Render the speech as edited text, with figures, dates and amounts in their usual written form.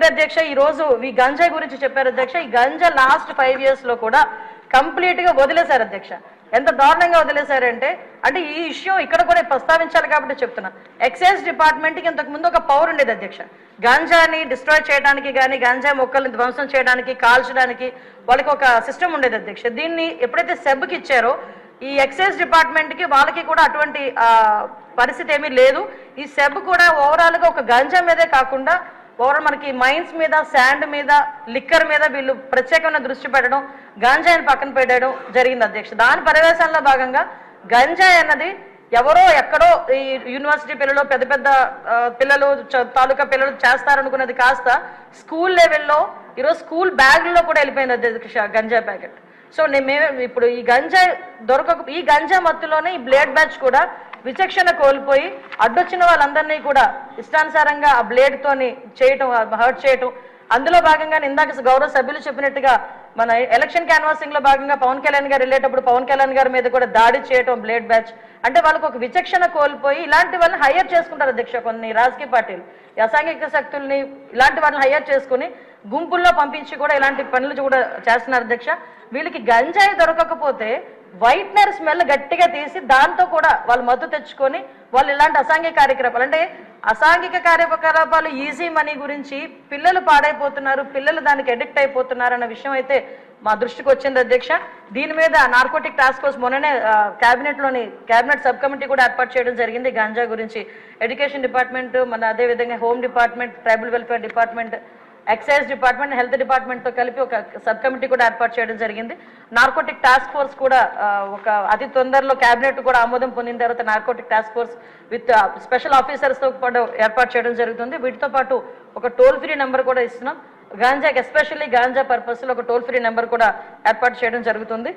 అధ్యక్ష ఈ రోజు ఈ గంజాయి గురించి చెప్పారు అధ్యక్ష. ఈ గంజా లాస్ట్ 5 years లో కూడా కంప్లీట్ గా వదిలేశారు అధ్యక్ష. ఎంత దారుణంగా వదిలేశారంటే అంటే ఈ ఇష్యూ ఇక్కడ కూడా ప్రస్తావించాలి కాబట్టి చెప్తున్నా. ఎక్సైజ్ డిపార్ట్మెంట్ కి ఇంతకు ముందు ఒక పవర్ ఉండేది అధ్యక్ష. గాంజాని డిస్ట్రాయ్ చేయడానికి కానీ గాంజా మొక్కల్ని ధ్వంసం చేయడానికి కాల్చడానికి వాళ్ళకి ఒక సిస్టమ్ ఉండేది అధ్యక్ష. దీన్ని ఎప్పుడైతే సెబ్కి ఇచ్చారో ఈ ఎక్సైజ్ డిపార్ట్మెంట్ కి వాళ్ళకి కూడా అటువంటి పరిస్థితి ఏమీ లేదు. ఈ సెబ్ కూడా ఓవరాల్ గా ఒక గంజా మీదే కాకుండా ఓవరాల్ మనకి మైన్స్ మీద శాండ్ మీద లిక్కర్ మీద వీళ్ళు ప్రత్యేకమైన దృష్టి పెట్టడం గంజాయిని పక్కన పెట్టడం జరిగింది అధ్యక్ష. దాని పర్యవేక్షణలో భాగంగా గంజాయి అన్నది ఎవరో ఎక్కడో ఈ యూనివర్సిటీ పిల్లలు పెద్ద పెద్ద పిల్లలు తాలూకా పిల్లలు చేస్తారనుకున్నది కాస్త స్కూల్ లెవెల్లో ఈరోజు స్కూల్ బ్యాగ్లో కూడా వెళ్ళిపోయింది అధ్యక్ష గంజా ప్యాకెట్. సో మేము ఇప్పుడు ఈ గంజాయి ఈ గంజా మత్తులోనే ఈ బ్లేడ్ బ్యాచ్ కూడా విచక్షణ కోల్పోయి అడ్డొచ్చిన వాళ్ళందరినీ కూడా ఇష్టానుసారంగా ఆ బ్లేడ్ తోని చేయటం హర్ట్ చేయటం. అందులో భాగంగా ఇందాక గౌరవ సభ్యులు చెప్పినట్టుగా మన ఎలక్షన్ క్యాన్వాసింగ్ లో భాగంగా పవన్ కళ్యాణ్ గారు వెళ్ళేటప్పుడు పవన్ కళ్యాణ్ గారి మీద కూడా దాడి చేయటం బ్లేడ్ బ్యాచ్. అంటే వాళ్ళకు ఒక విచక్షణ కోల్పోయి ఇలాంటి వాళ్ళని హైయర్ చేసుకుంటారు అధ్యక్ష. కొన్ని రాజకీయ పార్టీలు అసాంఘిక శక్తుల్ని ఇలాంటి వాళ్ళని హైయర్ చేసుకుని గుంపుల్లో పంపించి కూడా ఇలాంటి పనులు కూడా చేస్తున్నారు అధ్యక్ష. వీళ్ళకి గంజాయి దొరకకపోతే వైట్నర్ స్మెల్ గట్టిగా తీసి దాంతో కూడా వాళ్ళు మద్దతు తెచ్చుకొని వాళ్ళు ఇలాంటి అసాంఘిక కార్యకలాపాలు అంటే అసాంఘిక కార్యకలాపాలు ఈజీ మనీ గురించి పిల్లలు పాడైపోతున్నారు, పిల్లలు దానికి అడిక్ట్ అయిపోతున్నారు అన్న విషయం అయితే మా దృష్టికి వచ్చింది అధ్యక్ష. దీని మీద నార్కోటిక్ టాస్క్ ఫోర్స్ మొన్ననే క్యాబినెట్ సబ్ కమిటీ కూడా ఏర్పాటు చేయడం జరిగింది. గాంజా గురించి ఎడ్యుకేషన్ డిపార్ట్మెంట్ మన అదేవిధంగా home department, tribal welfare department, excise department, health department తో కలిపి ఒక సబ్ కమిటీ కూడా ఏర్పాటు చేయడం జరిగింది. నార్కోటిక్ టాస్క్ ఫోర్స్ కూడా ఒక అతి తొందరలో కేబినెట్ కూడా ఆమోదం పొందిన తర్వాత narcotic task force with special officers తో పాటు ఏర్పాటు చేయడం జరుగుతుంది. వీటితో పాటు ఒక టోల్ ఫ్రీ నెంబర్ కూడా ఇస్తున్నాం. గాంజాకి ఎస్పెషల్లీ గాంజా పర్పస్ లో ఒక టోల్ ఫ్రీ నెంబర్ కూడా ఏర్పాటు చేయడం జరుగుతుంది.